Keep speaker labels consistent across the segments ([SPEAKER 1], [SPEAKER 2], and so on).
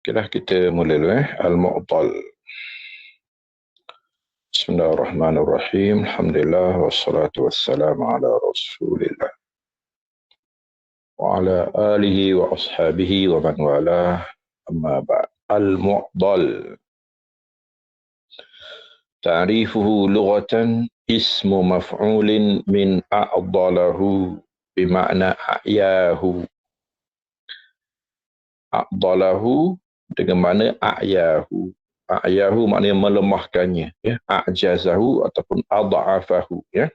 [SPEAKER 1] Okeylah, kita mula dulu Al-Mu'tal. Bismillahirrahmanirrahim. Alhamdulillah wassalatu wassalamu ala Rasulillah wa ala alihi wa ashabihi wa man walah. Amma ba'd. Al-Mu'tal. Ta'rifuhu lughatan ismu maf'ulin min a'dalahu bima'na a'yahu. A'dalahu dengan makna a'yahu. A'yahu maknanya melemahkannya, ya. A'jazahu ataupun adha'afahu, ya.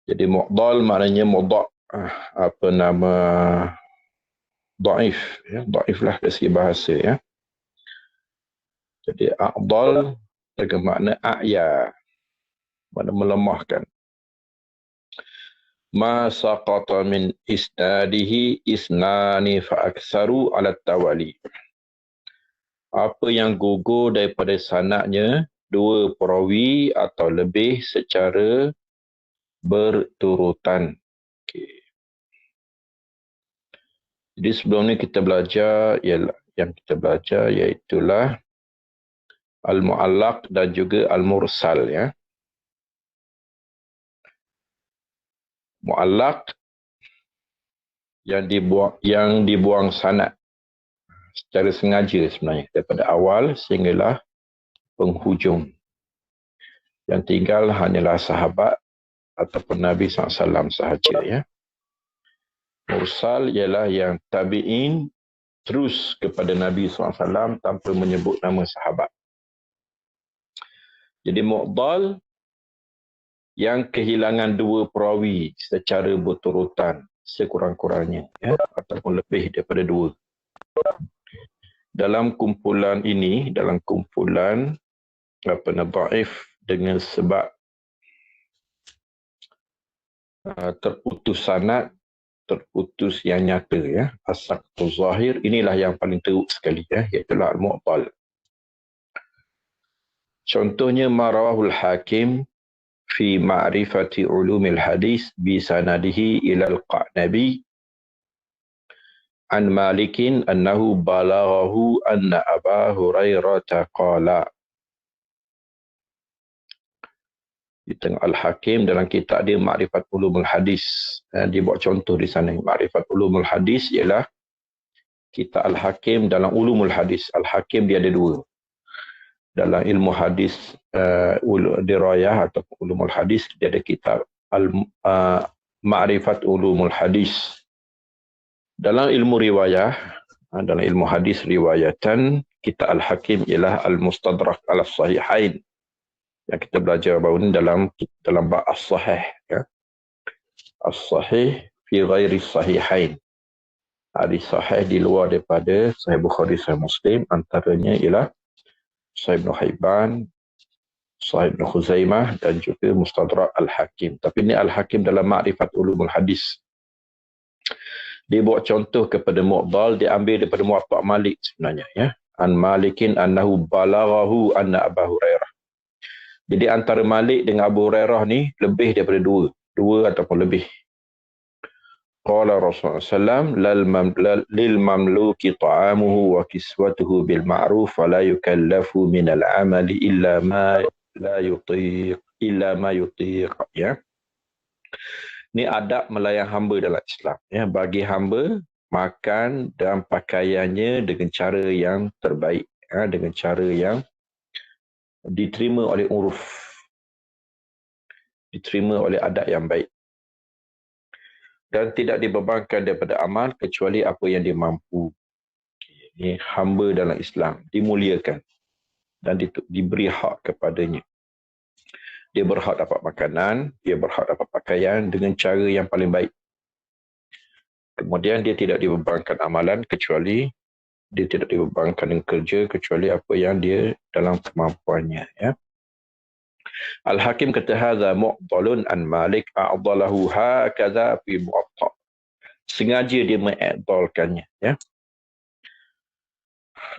[SPEAKER 1] Jadi mu'dal maknanya dhaif, ya. Dhaif lah dari segi bahasa, ya. Jadi a'dal dengan makna a'ya, makna melemahkan. Ma saqata min isnadihi isnani fa aktsaru ala tawali. Apa yang gugur daripada sanadnya dua perawi atau lebih secara berturutan. Okay. Jadi sebelum ni kita belajar iaitulah al-mu'allaq dan juga al-mursal, ya. Mu'allaq yang dibuang sanad secara sengaja sebenarnya daripada awal sehinggalah penghujung. Yang tinggal hanyalah sahabat ataupun Nabi SAW sahaja, ya. Mursal ialah yang tabi'in terus kepada Nabi SAW tanpa menyebut nama sahabat. Jadi mu'dal yang kehilangan dua perawi secara berturutan sekurang-kurangnya, ya, ataupun lebih daripada dua. Dalam kumpulan ini, dalam kumpulan dhaif dengan sebab terputus sanad, terputus yang nyata, ya, as-saqtu zahir, inilah yang paling teruk sekali, ya, iaitu al-mu'tal. Contohnya marawahul hakim fi ma'rifati ulumil hadis bi sanadihi ila al-Qa'nabi an Malikin annahu balaghahu anna Aba Hurairah qala. Di tengah Al-Hakim dalam kitab dia Ma'rifat Ulumul Hadis. Dia buat contoh di sana. Ma'rifat Ulumul Hadis ialah kitab Al-Hakim dalam Ulumul Hadis. Al-Hakim dia ada dua. Dalam ilmu hadis dirayah atau Ulumul Hadis, dia ada kitab Ma'rifat Ulumul Hadis. Dalam ilmu riwayah, dalam ilmu hadis riwayatan, kitab Al-Hakim ialah Al-Mustadrak al-Sahihain. Yang kita belajar baru ni dalam bab as-sahih, ya. As-sahih fi ghairi sahihain. Hadis sahih di luar daripada Sahih Bukhari, Sahih Muslim, antaranya ialah Sahih Ibn Hibban, Sahih Ibn Khuzaimah dan juga Mustadrak Al-Hakim. Tapi ini Al-Hakim dalam Ma'rifat Ulumul Hadis. Dia buat contoh kepada mu'dal, dia ambil daripada Muwatta' Malik sebenarnya, ya. An Malikin annahu balaghahu anna Aba Hurairah. Jadi antara Malik dengan Abu Hurairah ni lebih daripada dua ataupun lebih. Qala Rasulullah SAW, lil mamluki ta'amuhu wa kiswatuhu bil ma'ruf wa la yukallafu minal amali illa ma yutiq, ya. Ini adab melayani hamba dalam Islam, ya. Bagi hamba makan dan pakaiannya dengan cara yang terbaik, ya, dengan cara yang diterima oleh uruf, diterima oleh adat yang baik, dan tidak dibebankan daripada amal kecuali apa yang dia mampu. Ini hamba dalam Islam dimuliakan dan diberi hak kepadanya. Dia berhak dapat makanan, dia berhak dapat pakaian dengan cara yang paling baik. Kemudian dia tidak dibebankan amalan kecuali dia tidak dibebankan dengan kerja kecuali apa yang dia dalam kemampuannya, ya. Al-Hakim kata hadza mu'dalun an Malik a'dalahu hakadha fi Muwatta'. Sengaja dia meng'idalkannya, ya.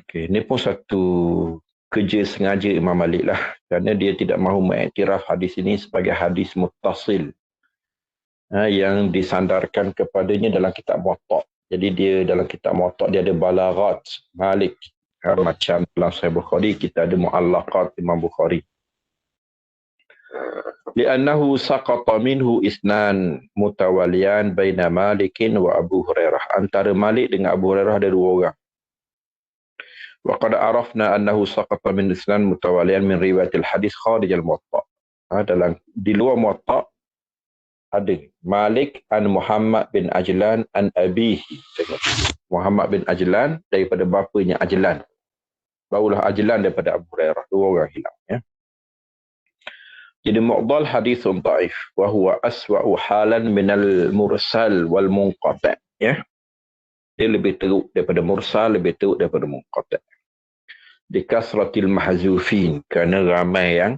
[SPEAKER 1] Okey, ini pun satu kerja sengaja Imam Malik lah, kerana dia tidak mahu mengiktiraf hadis ini sebagai hadis muttasil, yang disandarkan kepadanya dalam kitab Muwatta'. Jadi dia dalam kitab Muwatta dia ada balaghat Malik. Macam dalam Sahih Bukhari kita ada muallaqat Imam Bukhari. Li'annahu saqata minhu isnan mutawalian baina Malikin wa Abu Hurairah. Antara Malik dengan Abu Hurairah ada dua orang. Wa qad arafna annahu saqata min isnan mutawalian min riwayatil hadis kharij al-Muwatta. Dalam di luar Muwatta ada Malik an Muhammad bin Ajlan an abihi. Muhammad bin Ajlan daripada bapanya Ajlan. Barulah Ajlan daripada Abu Hurairah. Dua orang hilang. Ya. Jadi mu'dal hadithun da'if. Wahuwa aswa'u halan minal mursal wal munqata'. Ya. Dia lebih teruk daripada mursal, lebih teruk daripada munqata'. Di kasratil mahzufin. Kerana ramai yang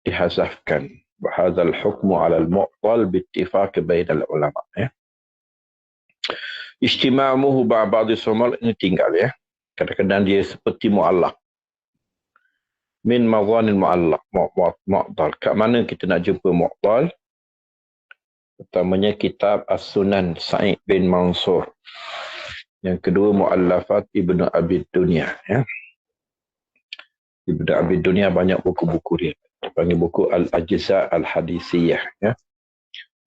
[SPEAKER 1] dihazafkan. Wahadhal hukmu ala al-mu'dal bittifaq bainal ulama. Ya. Ijtima'amuhu ba'ba'di sumal ini tinggal ya. Kadang-kadang dia seperti mu'allaq. Min madhanil mu'allaq. Mu'dal. Kat mana kita nak jumpa mu'dal? Pertamanya kitab As-Sunan Sa'id bin Mansur. Yang kedua Mu'allafat Ibnu Abi Dunya. Ya. Ibnu Abi Dunya banyak buku-buku dia. Dia panggil buku Al-Ajza' Al-Hadisiyah. Ya.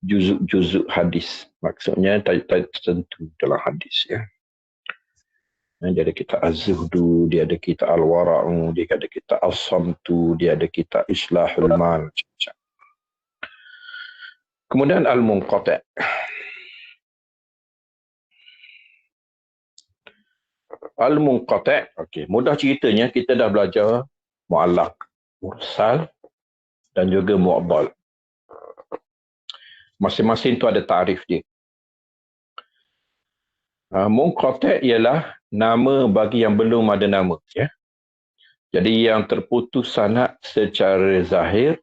[SPEAKER 1] Juzuk-juzuk hadis. Maksudnya tajuk-tajuk tertentu dalam hadis. Ya. Dia ada kitab Az-Zuhdu, dia ada kitab Al-Wara'u, dia ada kitab As-Samtu, dia ada kitab Islahul Mal. Kemudian Al-Munqata'. Al-Munqata', okey, mudah ceritanya kita dah belajar mu'allaq, mursal dan juga mu'dal. Masing-masing tu ada tarif dia. Munqata' ialah nama bagi yang belum ada nama. Ya? Jadi yang terputus sanad secara zahir,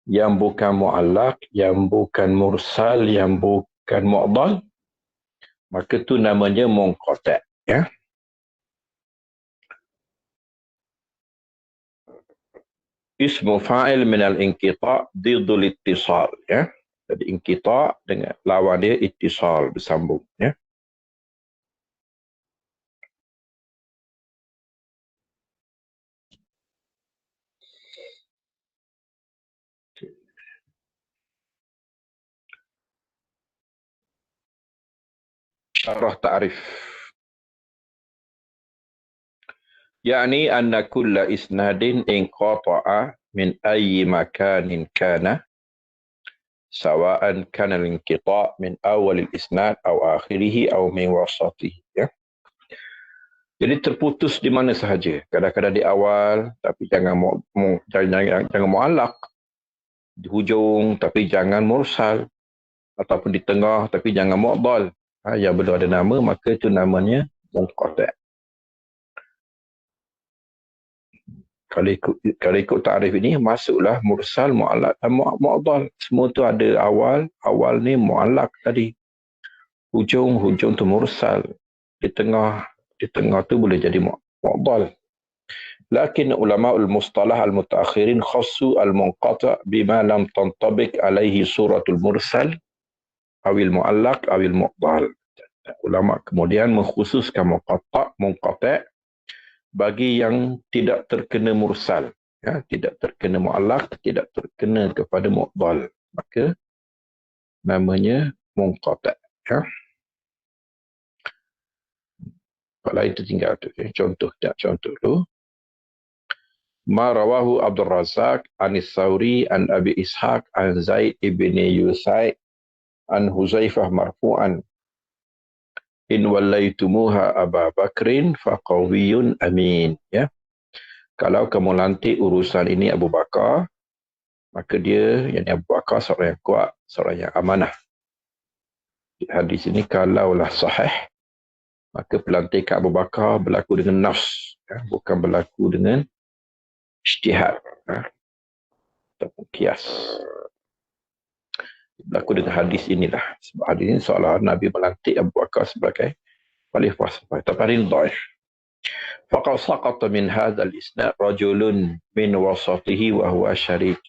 [SPEAKER 1] yang bukan mu'allaq, yang bukan mursal, yang bukan mu'dal, maka tu namanya munqata'. Ya? Ismu fa'il minal inqita' didul ittisal. Ya? Jadi inqita' dengan lawan dia ittisal, bersambung. Ya? Syarah ta'rif. Yani anna kulla isnadin inqata'a min ayyi makanin kana sawa'an kana al-inqita' min awal al-isnad aw akhirih aw min wasatih. Ya. Jadi terputus di mana sahaja. Kadang-kadang di awal tapi jangan mu'allaq. Di hujung tapi jangan mursal. Ataupun di tengah tapi jangan mu'dal. Yang belum ada nama maka itu namanya munqata'. Kalau ikut ta'rif ini masuklah mursal, mu'allaq dan mu'dal. Semua tu ada awal ni mu'allaq tadi. Hujung tu mursal. Di tengah tu boleh jadi mu'dal. Lakin ulama'ul mustalah al-mutaakhirin khassu al-munqata' bima lam tantabiq alaihi suratul mursal awil mu'allaq awil mu'dal. Ulama kemudian mengkhususkan munqata' bagi yang tidak terkena mursal, ya, tidak terkena mu'allaq, tidak terkena kepada mu'dal, maka namanya munqata'. Ya. Kalau itu tinggal tu, contoh dulu. Ma rawahu Abdul Razak Anis Sauri an Abi Ishaq an Zaid ibn Yusai an Huzaifah marfu'an in wallaitumuha Aba Bakrin faqawiyun amin. Ya. Kalau kamu lantik urusan ini Abu Bakar, maka dia, yang Abu Bakar seorang yang kuat, seorang yang amanah. Hadis ini kalaulah sahih, maka pelantikan Abu Bakar berlaku dengan nafs, ya, bukan berlaku dengan ijtihad, ya, ataupun kias. Berlaku dengan hadis inilah. Sebab hadis ini seolah Nabi melantik Abu Bakar sebagai khalifah. Tapi ini dhaif. Faqad saqata min hadzal isnad rajulun min wasatihi wa huwa Syarik.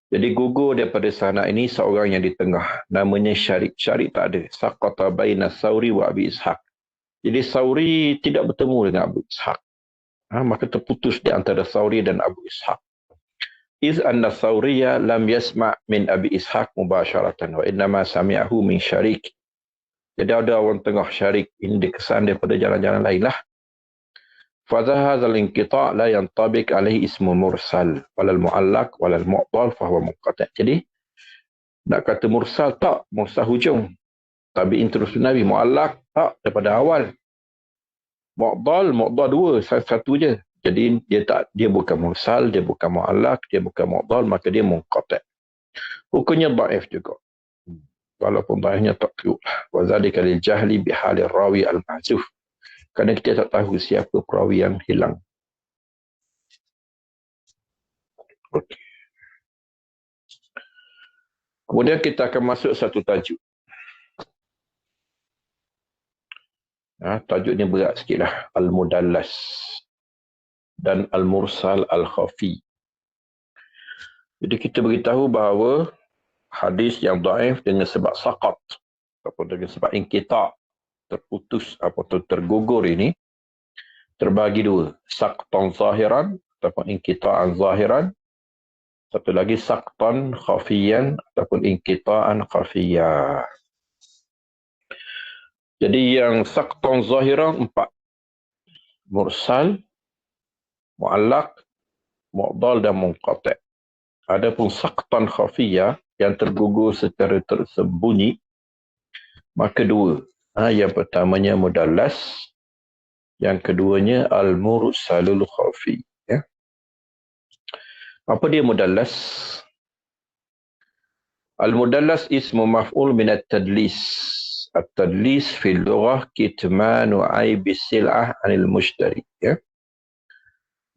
[SPEAKER 1] Jadi gugur daripada sanad ini seorang yang di tengah. Namanya Syarik. Syarik tak ada. Saqata baina Sauri wa Abi Ishaq. Jadi Sauri tidak bertemu dengan Abu Ishaq. Maka terputus di antara Sauri dan Abu Ishaq. Iz anna Sauriya lam yasma' min Abi Ishaq mubasharatan wa innama sami'ahu min Syarik. Jadi ada orang tengah Syarik. Ini dikesan daripada jalan-jalan lain lah. فهذا الانقطاع لا ينطبق عليه اسم مرسل ولا المعلق ولا المعضل فهو منقطع. Jadi nak kata mursal tak, mursal hujung. Tabi'in terus Nabi, mu'allaq tak daripada awal. Mu'dal dua, satu je. Jadi dia bukan mursal, dia bukan mu'allaq, dia bukan mu'dal, maka dia munqati'. Hukumnya dhaif juga. Walaupun dhaifnya tak teruk. Wa zalika lil jahli bihalir rawi al-mahzuf. Kerana kita tak tahu siapa perawi yang hilang. Okay. Kemudian kita akan masuk satu tajuk. Tajuk ni berat sikit lah. Al-Mudallas dan Al-Mursal Al-Khafi. Jadi kita beritahu bahawa hadis yang dhaif dengan sebab saqat ataupun dengan sebab inqita', terputus atau tergugur ini terbagi dua. Saqtan zahiran ataupun inqita'an zahiran. Satu lagi saqtan khafiyan ataupun inqita'an khafiyah. Jadi yang saqtan zahiran 4. Mursal, mu'allaq, mu'dal dan munqati'. Adapun saqtan khafiyah yang tergugur secara tersembunyi, maka 2. Yang pertamanya mudallas, yang keduanya al-mursalul khafi. Ya. Apa dia mudallas? Al-mudallas ismu maf'ul min at-tadlis. At-tadlis fil lughah kitmanu aibi sil'ah 'anil mushtari. Ya.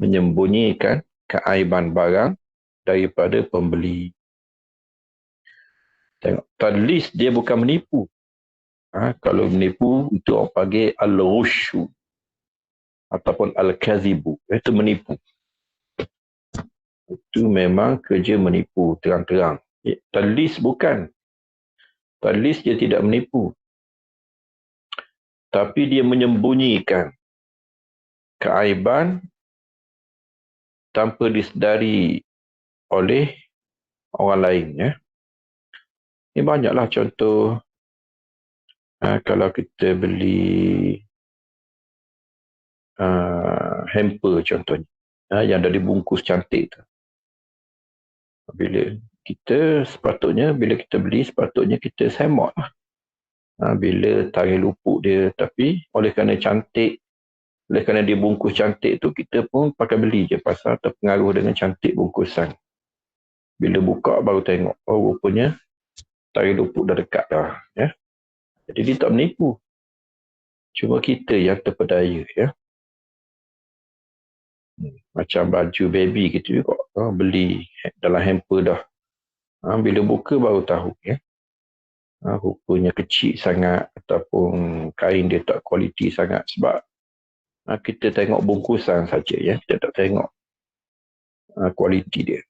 [SPEAKER 1] Menyembunyikan keaiban barang daripada pembeli. Tengok, tadlis dia bukan menipu. Kalau menipu, itu orang panggil al-ghushu ataupun al-kazibu. Itu menipu. Itu memang kerja menipu terang-terang. Tadlis bukan. Tadlis dia tidak menipu. Tapi dia menyembunyikan keaiban tanpa disedari oleh orang lain. Ya. Ini banyaklah contoh. Kalau kita beli hamper contohnya, yang dari bungkus cantik tu. Bila kita beli, sepatutnya kita semak lah. Bila tarikh lupuk dia, tapi oleh kerana cantik, oleh kerana dia bungkus cantik tu, kita pun pakai beli je pasal terpengaruh dengan cantik bungkusan. Bila buka baru tengok, oh rupanya tarikh lupuk dah dekat dah. Ya. Jadi dia tak menipu. Cuma kita yang terpedaya. Ya. Macam baju baby kita juga. Beli dalam hamper dah. Bila buka baru tahu. Ya. Rupanya kecil sangat ataupun kain dia tak kualiti sangat. Sebab kita tengok bungkusan saja. Ya. Kita tak tengok kualiti dia.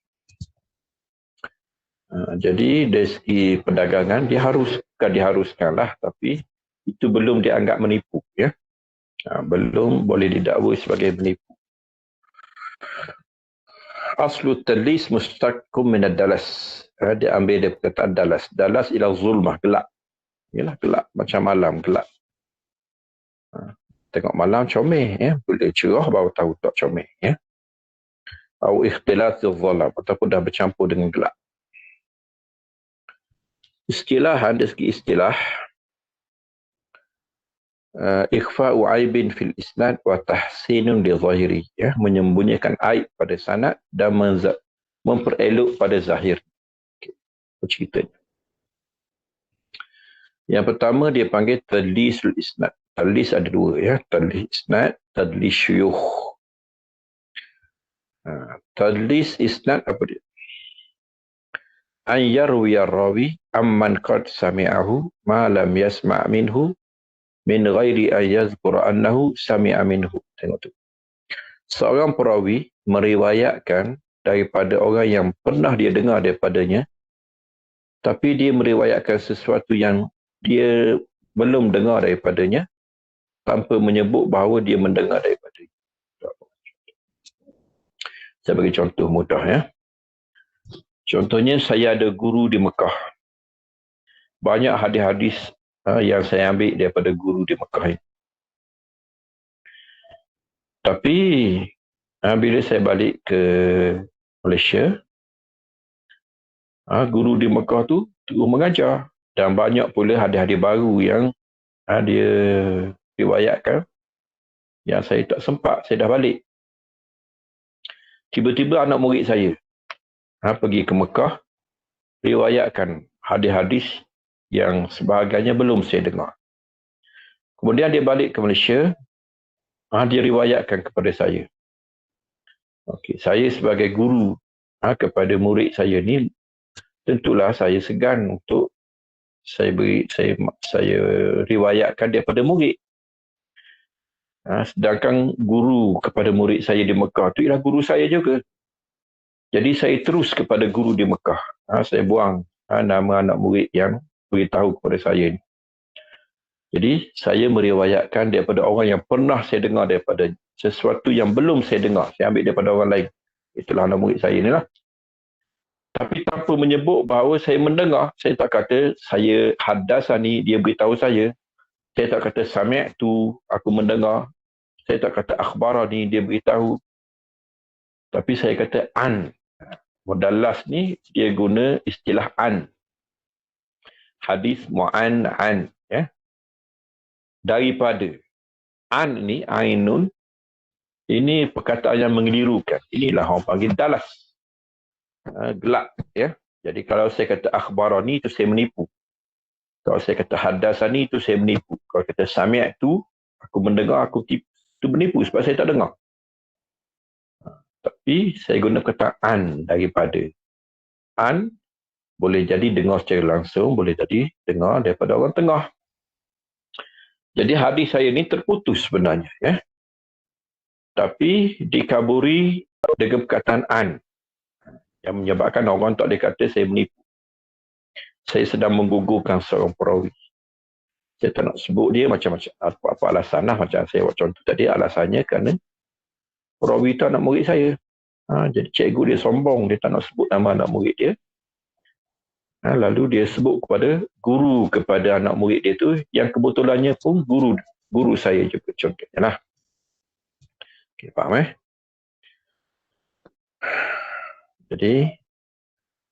[SPEAKER 1] Jadi dari segi perdagangan diharuskan lah, tapi itu belum dianggap menipu. Ya. Belum boleh didakwa sebagai menipu. Aslu tadlis mustaqim min ad-dalas. Dia ambil dia perkataan dalas. Dalas ialah zulmah, gelap. Yalah gelap, macam malam gelap. Tengok malam comel, ya. Bila cerah baru tahu tak comel, ya. Atau ikhtilatul zalam, ataupun dah bercampur dengan gelap. Istilahan, dari segi istilah, ikhfa'u aibin fil isnad wa tahsinun li zahiri. Ya, menyembunyikan aib pada sanad dan memperelok pada zahir. Ceritanya. Yang pertama dia panggil tadlisul isnad. Tadlis ada 2, ya. Tadlis isnad, tadlis syuyukh. Tadlis isnad apa dia? An yarwiya rawi amman qad sami'ahu ma lam yasma' minhu min ghairi an yazkura annahu sami'a minhu. Tengok tu. Seorang perawi meriwayatkan daripada orang yang pernah dia dengar daripadanya, tapi dia meriwayatkan sesuatu yang dia belum dengar daripadanya tanpa menyebut bahawa dia mendengar daripadanya. Saya bagi contoh mudah ya. Contohnya saya ada guru di Mekah. Banyak hadis-hadis yang saya ambil daripada guru di Mekah ini. Tapi bila saya balik ke Malaysia, guru di Mekah tu terus mengajar. Dan banyak pula hadis-hadis baru yang dia riwayatkan yang saya tak sempat, saya dah balik. Tiba-tiba anak murid saya pergi ke Mekah, riwayatkan hadis-hadis yang sebahagiannya belum saya dengar. Kemudian dia balik ke Malaysia, dia riwayatkan kepada saya. Okey, saya sebagai guru kepada murid saya ni, tentulah saya segan untuk saya riwayatkan daripada murid. Sedangkan guru kepada murid saya di Mekah tu ialah guru saya juga. Jadi saya terus kepada guru di Mekah. Saya buang nama anak murid yang beritahu kepada saya ni. Jadi saya meriwayatkan daripada orang yang pernah saya dengar daripada sesuatu yang belum saya dengar. Saya ambil daripada orang lain. Itulah anak murid saya ni lah. Tapi tanpa menyebut bahawa saya mendengar. Saya tak kata saya hadasani, dia beritahu saya. Saya tak kata sami'tu, aku mendengar. Saya tak kata akhbarani, dia beritahu. Tapi saya kata an. Mudallas ni dia guna istilah an. Hadis mu'an an. Ya. Daripada. An ni, ainun. Ini perkataan yang mengelirukan. Inilah orang panggil dalas. Gelap. Ya. Jadi kalau saya kata akhbarani, itu saya menipu. Kalau saya kata hadasani, itu saya menipu. Kalau kata sami'tu, aku mendengar, aku tipu. Itu menipu sebab saya tak dengar. Tapi saya guna kata an daripada. An boleh jadi dengar secara langsung, boleh jadi dengar daripada orang tengah. Jadi hadis saya ni terputus sebenarnya. Ya. Tapi dikaburi dengan perkataan an. Yang menyebabkan orang tak dikata saya menipu. Saya sedang menggugurkan seorang perawi. Saya tak nak sebut dia macam-macam. Apa alasan lah. Macam saya buat contoh tadi. Alasannya kerana perawi itu anak murid saya. Jadi cikgu dia sombong. Dia tak nak sebut nama anak murid dia. Lalu dia sebut kepada guru kepada anak murid dia tu. Yang kebetulannya pun guru saya juga. Contohnya lah. Okay, faham Jadi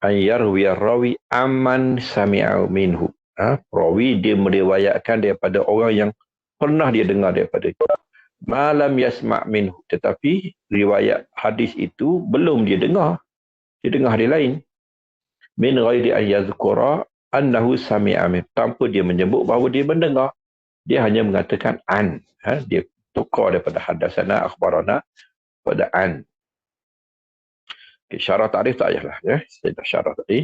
[SPEAKER 1] ayyarwi rawi aman sami'u minhu. Perawi dia meriwayatkan daripada orang yang pernah dia dengar daripada itu. Malam yasma' minhu. Tetapi riwayat hadis itu belum dia dengar. Dia dengar hadis lain. Min ghairi an yadhkura annahu sami'a min. Tanpa dia menyebut bahawa dia mendengar. Dia hanya mengatakan an. Dia tukar daripada hadasana akhbarana pada an. Okay, syarah ta'rif tak payahlah. Ya. Saya dah syarah tadi.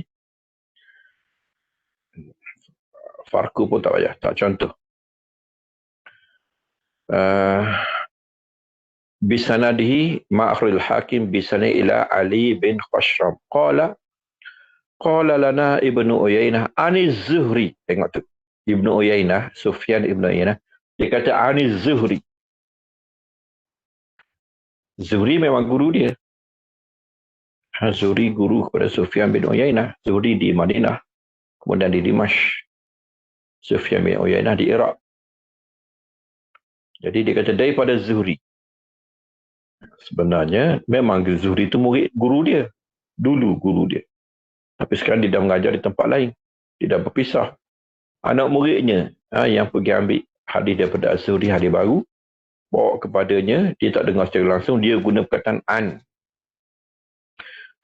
[SPEAKER 1] Farku pun tak payah. Tak contoh. Bisanadihi ma'akhril hakim bisanai ila Ali bin Khashram. Qala lana Ibnu Uyainah aniz Zuhri. Tengok tu. Ibnu Uyainah, Sufyan Ibnu Uyainah. Dia kata aniz Zuhri. Zuhri memang guru dia. Zuhri guru kepada Sufyan bin Uyainah. Zuhri di Madinah. Kemudian di Dimashq. Sufyan bin Uyainah di Iraq. Jadi dia kata daripada Zuhri. Sebenarnya memang Zuhri itu murid guru dia. Dulu guru dia. Tapi sekarang dia dah mengajar di tempat lain. Dia dah berpisah. Anak muridnya yang pergi ambil hadis daripada Zuhri, hadis baru. Bawa kepadanya. Dia tak dengar secara langsung. Dia guna perkataan an.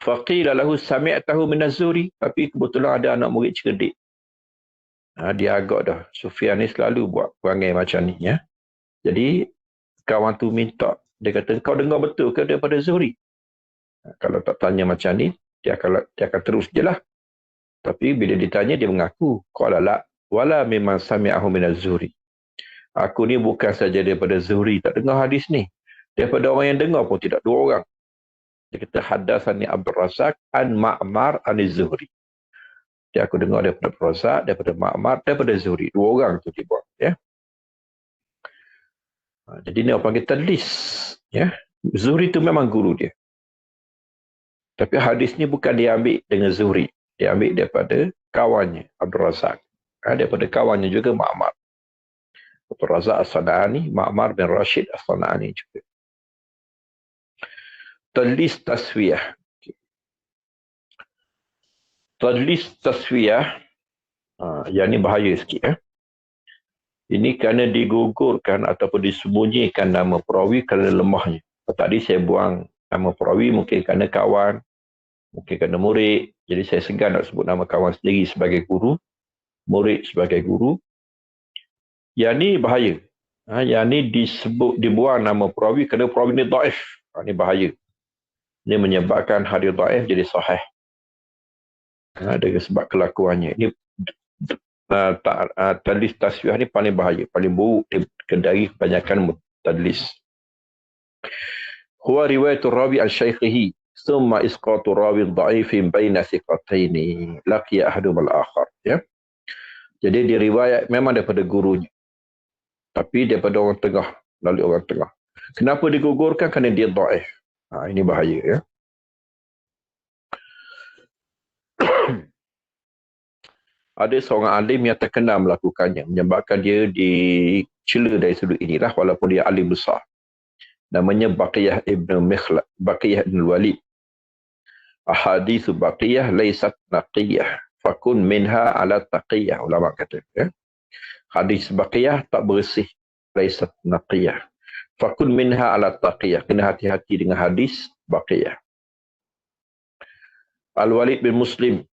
[SPEAKER 1] Faqila lahu sami'tahu min az-Zuhri. Tapi kebetulan ada anak murid cerdik. Dia agak dah. Sufyan ni selalu buat perangai macam ni. Ya. Jadi kawan tu minta. Dia kata, kau dengar betul ke daripada Zuhri? Kalau tak tanya macam ni, dia akan terus je lah. Tapi bila ditanya, dia mengaku. Qala la, wala memang sami'ahu min az-Zuhri. Aku ni bukan saja daripada Zuhri tak dengar hadis ni. Daripada orang yang dengar pun tidak dua orang. Dia kata haddatsani Abdul Razak an Ma'mar an Zuhri. Dia aku dengar daripada Abdul Razak, daripada Ma'mar, daripada Zuhri. Dua orang tu dia buat. Ya. Jadi ni orang panggil tadlis. Ya. Zuhri tu memang guru dia. Tapi hadis ni bukan dia ambil dengan Zuhri. Dia ambil daripada kawannya, Abdul Razak. Daripada kawannya juga Ma'mar. Abdul Razak As-Sana'ani, Ma'mar bin Rashid As-Sana'ani juga. Tadlis taswiyah. Tadlis taswiyah, yang ni bahaya sikit. Ini kerana digugurkan ataupun disembunyikan nama perawi kerana lemahnya. Tadi saya buang nama perawi mungkin kerana kawan, mungkin kerana murid. Jadi saya segan nak sebut nama kawan sendiri sebagai guru, murid sebagai guru. Yang ni bahaya. Yang ni dibuang nama perawi kerana perawi ni daif. Ini bahaya. Ini menyebabkan hadis daif jadi sahih. Dengan sebab kelakuannya. Ini tadlis taswiyah ni paling bahaya, paling buruk dari kebanyakan tadlis. Huwa riwayatul rawi an syaikhihi thumma isqatu rawi dha'ifin baina thiqataini laqiya ahaduhuma al-akhar. Ya. Jadi dia riwayat memang daripada gurunya, tapi daripada orang tengah, lalu orang tengah. Kenapa digugurkan? Kerana dia dhaif. Ini bahaya, ya. Ada seorang alim yang terkenal melakukannya, menyebabkan dia dicela dari sudut inilah, walaupun dia alim besar. Namanya Baqiyah ibn Mikhlad, Baqiyah ibn Walid. Ahadithu Baqiyah laysat naqiyah, fakun minha ala taqiyah. Ulama kata, ya. Hadis Baqiyah tak bersih, laysat naqiyah, fakun minha ala taqiyah. Kena hati-hati dengan hadis Baqiyah. Al-Walid bin Muslim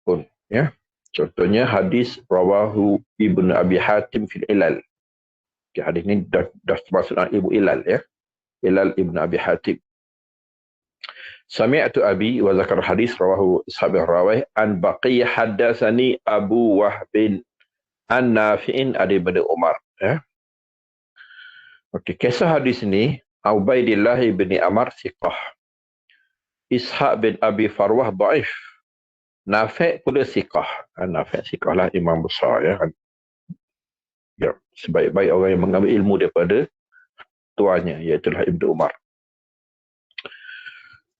[SPEAKER 1] pun, ya. Contohnya hadis rawahu Ibn Abi Hatim fil Ilal. Hadis ini dah termasuk Ibu Ilal, ya. Ilal Ibn Abi Hatim. Sami'atu Abi wa zakar hadis rawahu Ishaq bin Rawayh an Baqiyah haddatsani Abu Wahbin an Nafi'in daripada Umar, ya. Okey, kisah hadis ini Ubaidillah bin Amr siqah. Ishaq bin Abi Farwah dhaif. Nafi' pula siqah. Nafi' siqah lah, imam besar, ya. Ya, sebaik-baik orang yang mengambil ilmu daripada tuannya, iaitu Ibnu Umar.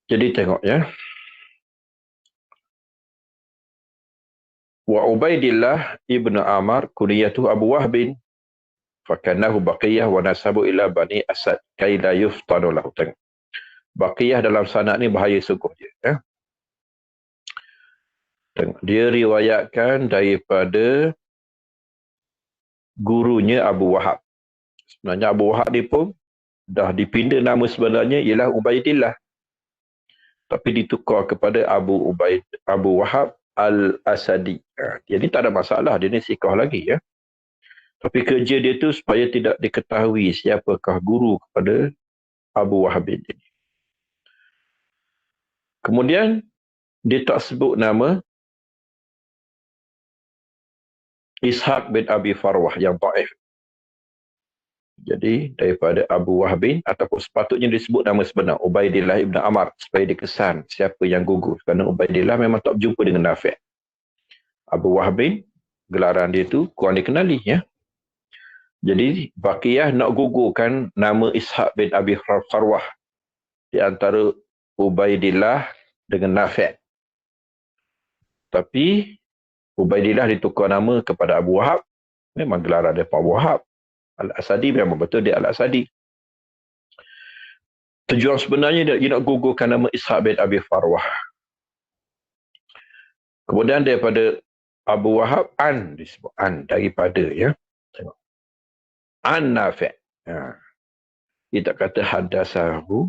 [SPEAKER 1] Jadi tengok, ya. Wa Ubaidillah ibn Amr kuniyatuhu Abu Wahbin fakanahu Baqiyah wa nasabu ila Bani Asad kai la yuftanu lahu. Tengok. Baqiyah dalam sanad ni bahaya sungguh dia, ya. Tengok, dia riwayatkan daripada gurunya Abu Wahab. Sebenarnya Abu Wahab ni pun dah dipindah nama sebenarnya ialah Ubaidillah. Tapi ditukar kepada Abu Wahab Al-Asadi. Dia ni tak ada masalah, dia ni siqah lagi, ya. Tapi kerja dia tu supaya tidak diketahui siapakah guru kepada Abu Wahab ini. Kemudian dia tak sebut nama Ishaq bin Abi Farwah yang dhaif. Jadi daripada Abu Wahbin, ataupun sepatutnya disebut nama sebenar Ubaidillah ibn Amr, supaya dikesan siapa yang gugur. Kerana Ubaidillah memang tak berjumpa dengan Nafi'. Abu Wahbin, gelaran dia tu kurang dikenali, ya. Jadi Baqiyah nak gugurkan nama Ishaq bin Abi Farwah di antara Ubaidillah dengan Nafi'. Tapi Ubaidillah ditukar nama kepada Abu Wahab. Memang gelaran dia Abu Wahab. Al-Asadi memang betul dia Al-Asadi. Tujuan sebenarnya dia nak gugurkan nama Ishaq bin Abi Farwah. Kemudian daripada Abu Wahab disebut daripada, ya. Tengok. Nafi'. Dia tak kata haddasahu,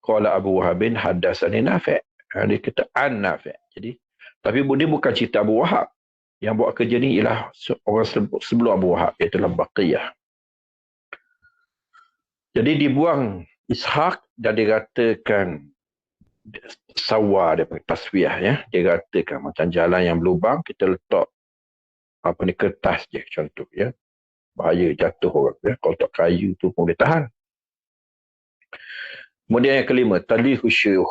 [SPEAKER 1] qala Abu Wahabin haddasani Nafi'. Dia kata Nafi'. Jadi tapi dia bukan cerita Abu Wahab. Yang buat kerja ni ialah orang sebelum Abu Wahab, iaitu Baqiyah. Jadi dibuang Ishaq dan dikatakan sawar daripada taswiyah, ya. Dia katakan macam jalan yang berlubang, kita letak kertas je, contoh, ya. Bahaya jatuh orang, ya. Kalau tak kayu tu pun boleh tahan. Kemudian yang kelima, tadlis syuyukh.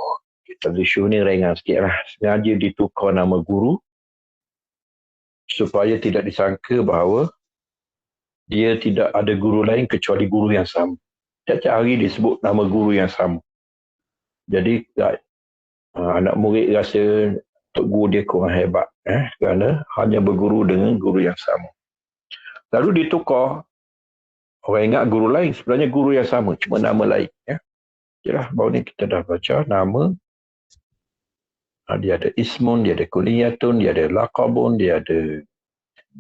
[SPEAKER 1] Tadlis syuyukh ni ringan sikit lah. Sengaja ditukar nama guru supaya tidak disangka bahawa dia tidak ada guru lain kecuali guru yang sama. Setiap hari disebut nama guru yang sama. Jadi anak murid rasa Tok Guru dia kurang hebat. Kerana hanya berguru dengan guru yang sama. Lalu ditukar. Orang ingat guru lain. Sebenarnya guru yang sama. Cuma nama lain. Yalah, baru ni kita dah baca nama. Dia ada ismun, dia ada kunyatun, dia ada laqabun, dia ada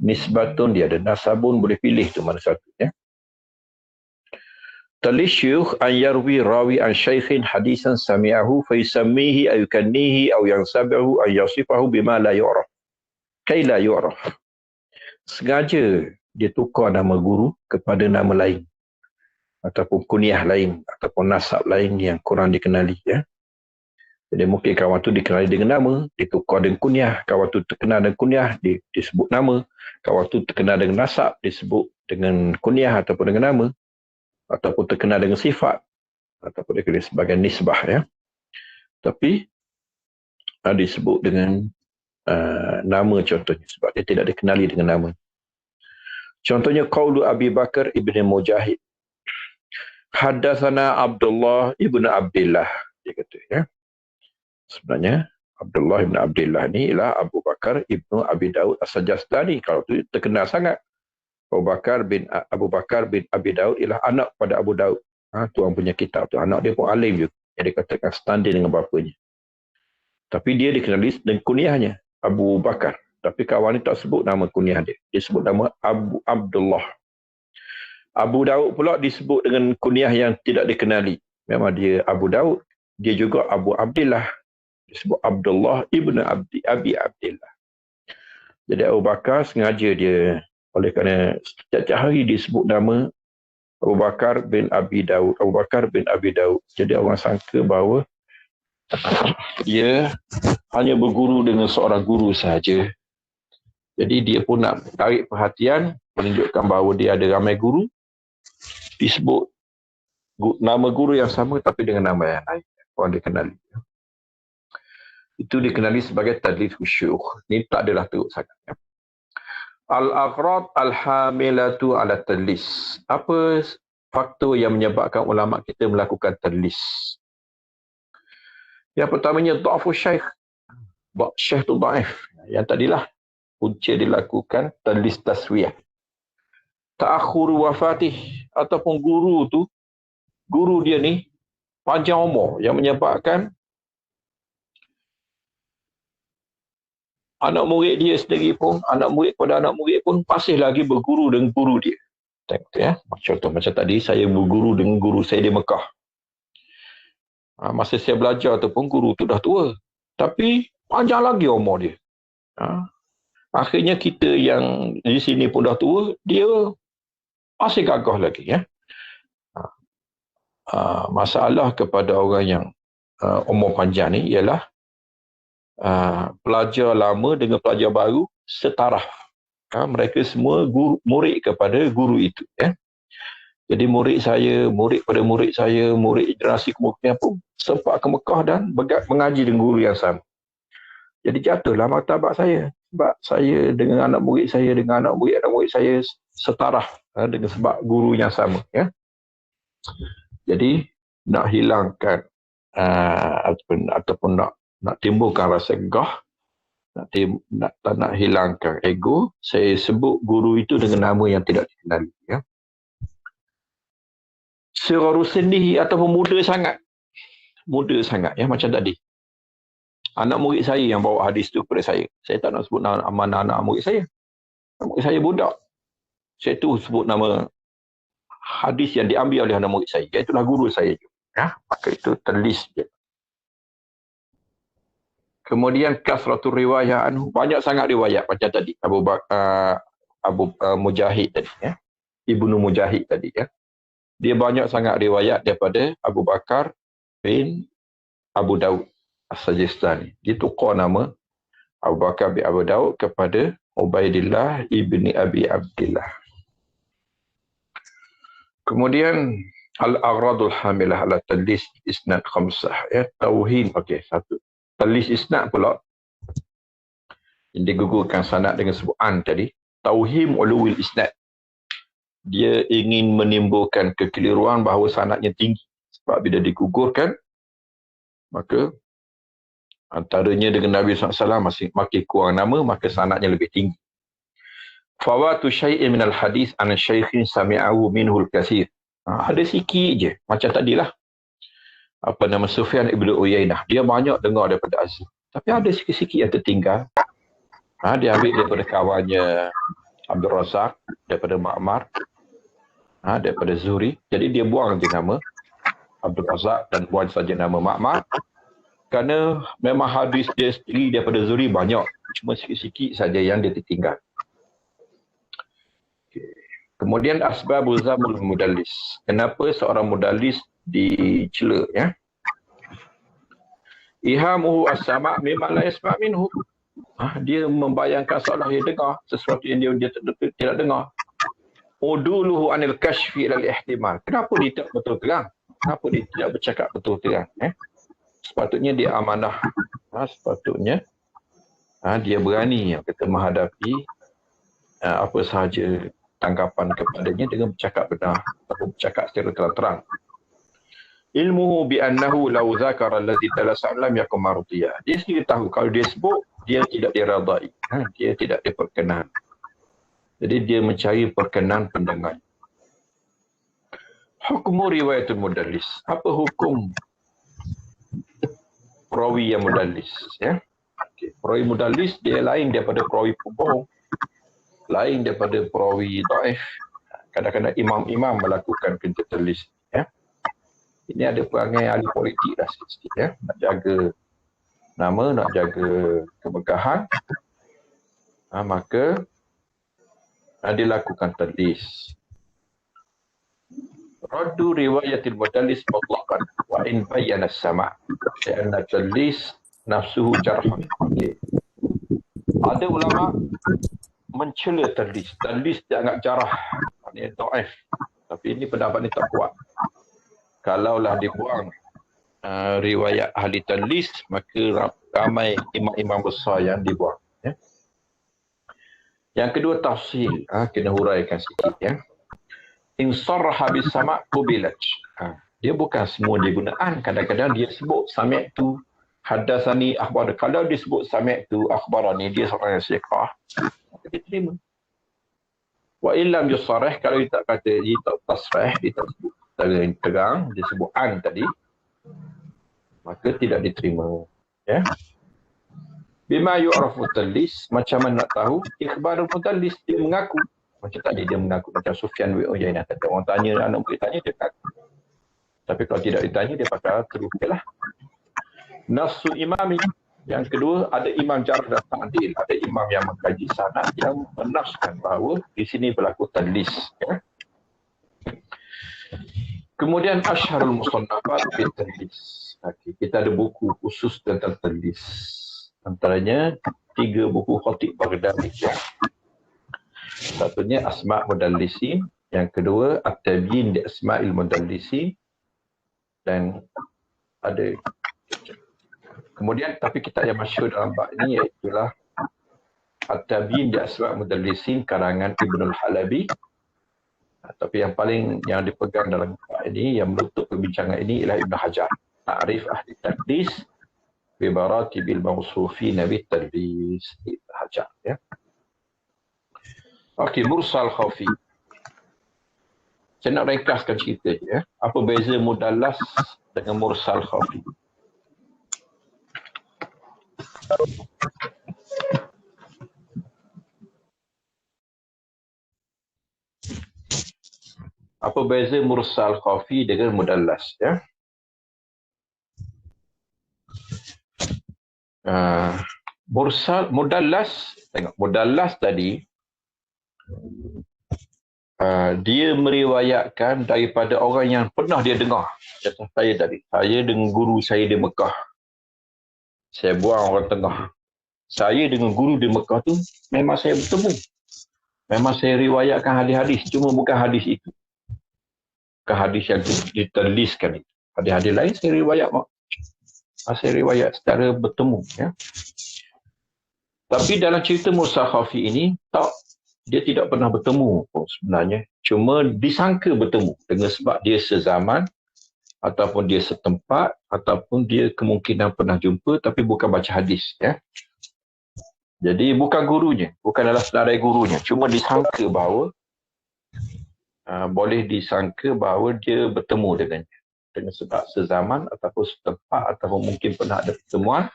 [SPEAKER 1] nisbatun, dia ada nasabun. Boleh pilih tu mana satu. Tadlis syuyukh an yarwi rawi an syaikhin hadisan sami'ahu faisammihi ayukannihi aw yansabahu an yasifahu bima la yu'raf. Kay la yu'raf. Sengaja dia tukar nama guru kepada nama lain. Ataupun kunyah lain. Ataupun nasab lain yang kurang dikenali. Jadi mungkin kawan tu dikenali dengan nama, ditukar dengan kunyah. Kawan tu terkenal dengan kunyah, disebut nama. Kawan tu terkenal dengan nasab, disebut dengan kunyah ataupun dengan nama. Ataupun terkenal dengan sifat. Ataupun dikenali sebagai nisbah. Tapi disebut dengan nama contohnya. Sebab dia tidak dikenali dengan nama. Contohnya, qaulu Abi Bakar ibn Mujahid. Haddatsana Abdullah ibn Abdillah. Dia kata, sebenarnya Abdullah ibn Abdillah ni ialah Abu Bakar ibn Abi Daud As-Sajastani. Kalau tu terkenal sangat. Abu Bakar bin Abi Daud ialah anak pada Abu Daud. Tuan punya kitab tu. Anak dia pun alim juga. Yang dikatakan standing dengan bapanya. Tapi dia dikenali dengan kunyahnya Abu Bakar. Tapi kawan ni tak sebut nama kunyah dia. Dia sebut nama Abu Abdullah. Abu Daud pula disebut dengan kunyah yang tidak dikenali. Memang dia Abu Daud. Dia juga Abu Abdillah. Disebut Abdullah ibn Abi Abdillah. Jadi Abu Bakar sengaja dia, oleh kerana setiap hari disebut nama Abu Bakar bin Abi Daud. Abu Bakar bin Abi Daud. Jadi orang sangka bahawa dia hanya berguru dengan seorang guru sahaja. Jadi dia pun nak tarik perhatian, menunjukkan bahawa dia ada ramai guru. Disebut nama guru yang sama tapi dengan nama yang lain. Orang dikenali. Itu dikenali sebagai tadlis syuyukh. Ini tak adalah teruk sangat. Al-aghrad al-hamilatu ala tadlis. Apa faktor yang menyebabkan ulama kita melakukan tadlis? Yang pertamanya, dha'fu syaikh. Syaikh itu dha'if. Yang tadilah punca dilakukan tadlis taswiyah. Ta'akhuru wafatih. Ataupun guru dia ni panjang umur yang menyebabkan anak murid dia sendiri pun, anak murid pada anak murid pun masih lagi berguru dengan guru dia. Tengok contoh macam tadi, saya berguru dengan guru saya di Mekah. Masa saya belajar tu pun guru tu dah tua. Tapi panjang lagi umur dia. Akhirnya kita yang di sini pun dah tua, dia masih gagah lagi. Masalah kepada orang yang umur panjang ni ialah pelajar lama dengan pelajar baru setaraf. Mereka semua murid kepada guru itu. Jadi murid saya, murid pada murid saya, murid generasi kemudian pun sempat ke Mekah dan mengaji dengan guru yang sama. Jadi jatuhlah martabat saya. Sebab saya dengan anak murid saya, dengan anak murid saya setaraf dengan sebab guru yang sama. Jadi nak hilangkan ataupun nak timbulkan rasa gegah, nak hilangkan ego, saya sebut guru itu dengan nama yang tidak dikenali. Siraru sindihi ataupun muda sangat, macam tadi. Anak murid saya yang bawa hadis itu kepada saya. Saya tak nak sebut nama anak murid saya. Anak murid saya budak. Saya tu sebut nama hadis yang diambil oleh anak murid saya. Iaitulah guru saya juga. Maka itu terlis dia. Kemudian kasratul riwayah anhu, banyak sangat riwayat macam tadi Abu Mujahid tadi, Ibnu Mujahid tadi. Dia banyak sangat riwayat daripada Abu Bakar bin Abu Daud As-Sajistani. Ditukar nama Abu Bakar bin Abu Daud kepada Ubaidillah ibni Abi Abdillah. Kemudian Al-Aghradul Hamilah ala Tadlis Isnad Khamsah. Ya, Tauhid. Okey, satu. Tadlis Isnad pula. Yang digugurkan sanad dengan sebutan tadi. Tauhim ulul isnad. Dia ingin menimbulkan kekeliruan bahawa sanadnya tinggi. Sebab bila digugurkan, maka antaranya dengan Nabi SAW masih makin kurang nama, maka sanadnya lebih tinggi. Fawatu syai'in minal hadis an syaikhin sami'ahu minhul kathir. Ada sikit je. Macam tadilah. Apa nama Sufyan ibn Uyainah. Dia banyak dengar daripada Azim. Tapi ada sikit-sikit yang tertinggal. Dia ambil daripada kawannya Abdul Razak, daripada Ma'mar, daripada Zuhri. Jadi dia buang je nama Abdul Razak dan buang saja nama Ma'mar. Kerana memang hadis dia sendiri daripada Zuhri banyak. Cuma sikit-sikit saja yang dia tertinggal. Kemudian asbabul zamul mudallis. Kenapa seorang mudallis dicela, ya? Ihamuhu as-sama' mimma la yasma' minhu. Dia membayangkan seolah dia dengar sesuatu yang dia tidak dengar. Uduluhu anil kashfi ilal ihtimal. Kenapa dia tidak betul terang? Kenapa dia tidak bercakap betul terang? Sepatutnya dia amanah. Sepatutnya dia berani kita menghadapi apa sahaja tanggapan kepadanya dengan bercakap benar atau bercakap secara terang-terang. Ilmuhu bi'annahu law zakara allazi talasa lam yakum marudiyah. Dia sendiri tahu kalau dia sebut, dia tidak diradai. Dia tidak diperkenan. Jadi dia mencari perkenan pendengar. Hukmu riwayatul mudallis. Apa hukum perawi yang mudallis? Ya? Perawi mudallis dia lain daripada perawi pembohong. Lain daripada perawi dhaif. Kadang-kadang imam-imam melakukan kerja tadlis. Ya? Ini ada perangai ahli politik dah sikit-sikit. Ya? Nak jaga nama, nak jaga kemegahan. Maka dia lakukan tadlis. Raddu riwayatil mudallis mutlaqan wa in bayyana as-sama'. Kerana tadlis nafsuhu jarhan. Ada ulama mencela tadlis. Tadlis dianggap jarah. Ini dhaif. Tapi ini pendapat ini tak kuat. Kalaulah dibuang riwayat ahli tadlis, maka ramai imam-imam besar yang dibuang. Ya. Yang kedua tafsil. Kena huraikan sikit. Ya. In sarraha bis sama' qubilat. Dia bukan semua digunakan. Kadang-kadang dia sebut sami'tu haddatsani akhbar. Kalau dia sebut sami'tu akhbarani, dia seorang yang siqah, maka diterima. Wa illam yusarrih, kalau dia tak kata, dia tak tasrih, dia tak sebut terang, dia sebut an tadi, maka tidak diterima. Ya. Bima yu'rafu tadlis, macam mana nak tahu? Ikhbar mudallis, dia mengaku. Macam tadi dia mengaku, macam Sufyan bin Uyainah. Orang tanya, anak murid tanya, dia mengaku. Tapi kalau tidak ditanya, dia bakal terlupalah. Nafsu imami. Yang kedua, ada imam jarh dan ta'dil. Ada imam yang mengkaji sanad yang menafsirkan bahawa di sini berlaku tadlis. Ya. Kemudian asyharul musannafat fi tadlis. Kita ada buku khusus tentang tadlis. Antaranya 3 buku khatib Baghdadi. Ya. Satunya Asma' Mudallisin, yang kedua At-Tabyin di Asma'il Mudallisin, dan ada kemudian tapi kitab yang masyhur dalam bab ini iaitulah At-Tabyin di Asma' Mudallisin karangan Ibnul Halabi. Tapi yang paling yang dipegang dalam bab ini, yang menutup perbincangan ini ialah Ibn Hajar, Ta'rif Ahli Tadlis bi Maratibil Mawsufin bi Tadlis. Ibn Hajar, ya. Okey, mursal khafi. Saya nak ringkaskan cerita je. Ya. Apa beza mudallas dengan mursal khafi? Apa beza mursal khafi dengan mudallas? Ya. Mudallas, tengok, mudallas tadi dia meriwayatkan daripada orang yang pernah dia dengar. Contoh saya tadi, saya dengan guru saya di Mekah. Saya buang orang tengah. Saya dengan guru di Mekah tu memang saya bertemu. Memang saya riwayatkan hadis-hadis, cuma bukan hadis itu. bukan hadis yang diterliskan itu. Hadis-hadis lain saya riwayat saya riwayat secara bertemu, ya. Tapi dalam cerita Musa Khafi ini dia tidak pernah bertemu pun sebenarnya, cuma disangka bertemu dengan sebab dia sezaman ataupun dia setempat ataupun dia kemungkinan pernah jumpa tapi bukan baca hadis, ya. Jadi bukan gurunya, bukan adalah senarai gurunya, cuma disangka bahawa boleh disangka bahawa dia bertemu dengannya dengan sebab sezaman ataupun setempat ataupun mungkin pernah ada pertemuan,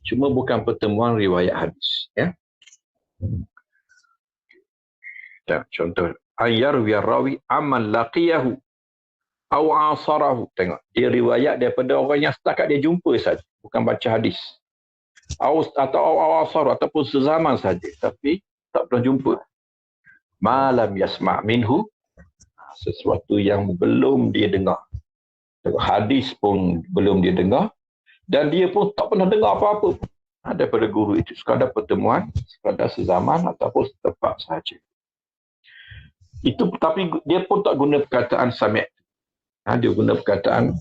[SPEAKER 1] cuma bukan pertemuan riwayat hadis, ya. Contoh, ayar rawi aman laqiyahu aw asarahu. Tengok, dia riwayat daripada orang yang setakat dia jumpa saja, bukan baca hadis. Atau asar ataupun sezaman saja tapi tak pernah jumpa. Malam yasma' minhu, sesuatu yang belum dia dengar. Hadis pun belum dia dengar dan dia pun tak pernah dengar apa-apa daripada guru itu. Sekadar pertemuan, sekadar sezaman ataupun setempat sahaja. Itu, tapi dia pun tak guna perkataan sami'. Dia guna perkataan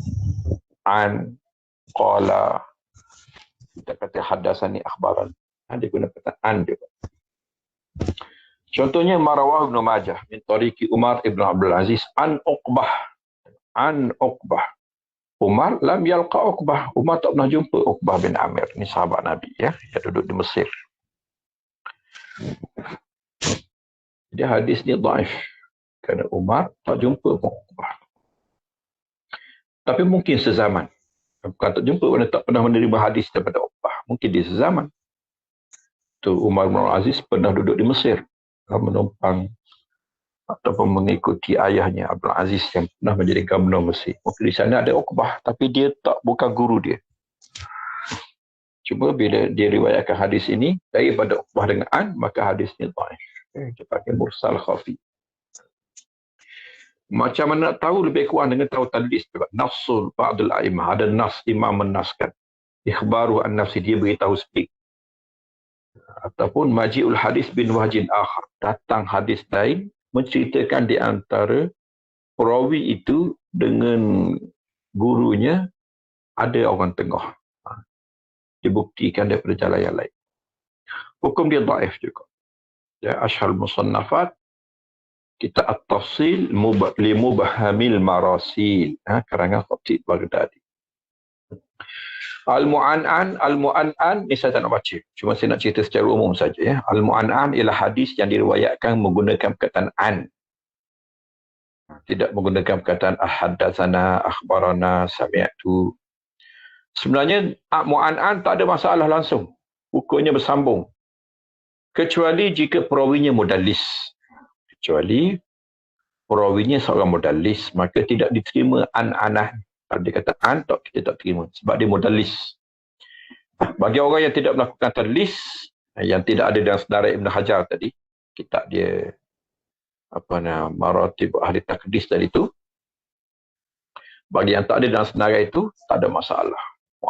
[SPEAKER 1] an, qala, kita kata hadasani akhbaran. Dia guna perkataan an juga. Contohnya Marawah Ibn Majah min tariqi Umar Ibn Abdul Aziz an Uqbah. An Uqbah. Umar lam yalqa Uqbah. Umar tak pernah jumpa Uqbah bin Amir. Ini sahabat Nabi, ya, yang duduk di Mesir. Jadi hadis ni dhaif kerana Umar tak jumpa Uqbah. Tapi mungkin sezaman. Bukan tak jumpa, kerana tak pernah menerima hadis daripada Uqbah. Mungkin dia sezaman. Tu Umar bin Aziz pernah duduk di Mesir, menumpang ataupun mengikuti ayahnya Abdul Aziz yang pernah menjadi gubernur Mesir. Mungkin di sana ada Uqbah, tapi dia bukan guru dia. Cuma bila dia riwayatkan hadis ini daripada Uqbah dengan an, maka hadisnya dhaif. Dia pakai mursal khafi. Macam mana nak tahu? Lebih kurang dengan tahu tadlis. Nafsul ba'dul a'imah. Ada nas, imam menaskan. Ikhbaru an-nafsi, dia beritahu speak. Ataupun maji'ul hadis bin wahjin akhar. Datang hadis lain, menceritakan di antara perawi itu dengan gurunya ada orang tengah. Dibuktikan daripada jalan yang lain. Hukum dia dhaif juga. Ya, Ashhal Musannafat, kita at-tafsil li mubhamil marasil, karangan Khatib Baghdadi. Al-Mu'an'an ni saya tak nak baca, cuma saya nak cerita secara umum saja, ya. Al-Mu'an'an ialah hadis yang diriwayatkan menggunakan perkataan an, tidak menggunakan perkataan ahaddatsana, akhbarana, sami'tu. Sebenarnya Mu'an'an tak ada masalah langsung, hukumnya bersambung, kecuali jika perawinya mudallis. Kecuali perawinya seorang mudallis, maka tidak diterima an-anah. Kalau dia kata an, kita tak terima sebab dia mudallis. Bagi orang yang tidak melakukan tadlis, yang tidak ada dalam senarai Ibn Hajar tadi, kitab dia Maratib Ahli Taqdis tadi itu, bagi yang tak ada dalam senarai itu, tak ada masalah.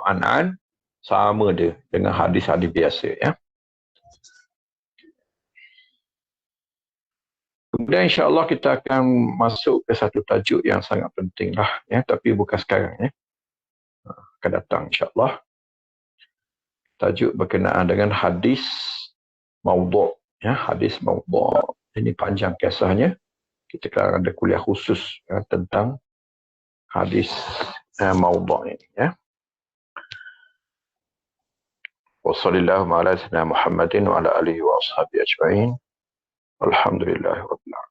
[SPEAKER 1] An sama dia dengan hadis-hadis biasa, ya. Kemudian insya-Allah kita akan masuk ke satu tajuk yang sangat penting lah, ya, tapi bukan sekarang, ya. Akan datang insya-Allah. Tajuk berkenaan dengan hadis maudhu', ya, hadis maudhu'. Ini panjang kisahnya. Kita akan ada kuliah khusus, ya, tentang hadis maudhu' ini, ya. Wassallallahu ala sayyidina Muhammadin wa ala alihi wa ashabihi ajma'in. Alhamdulillahirabbil alamin.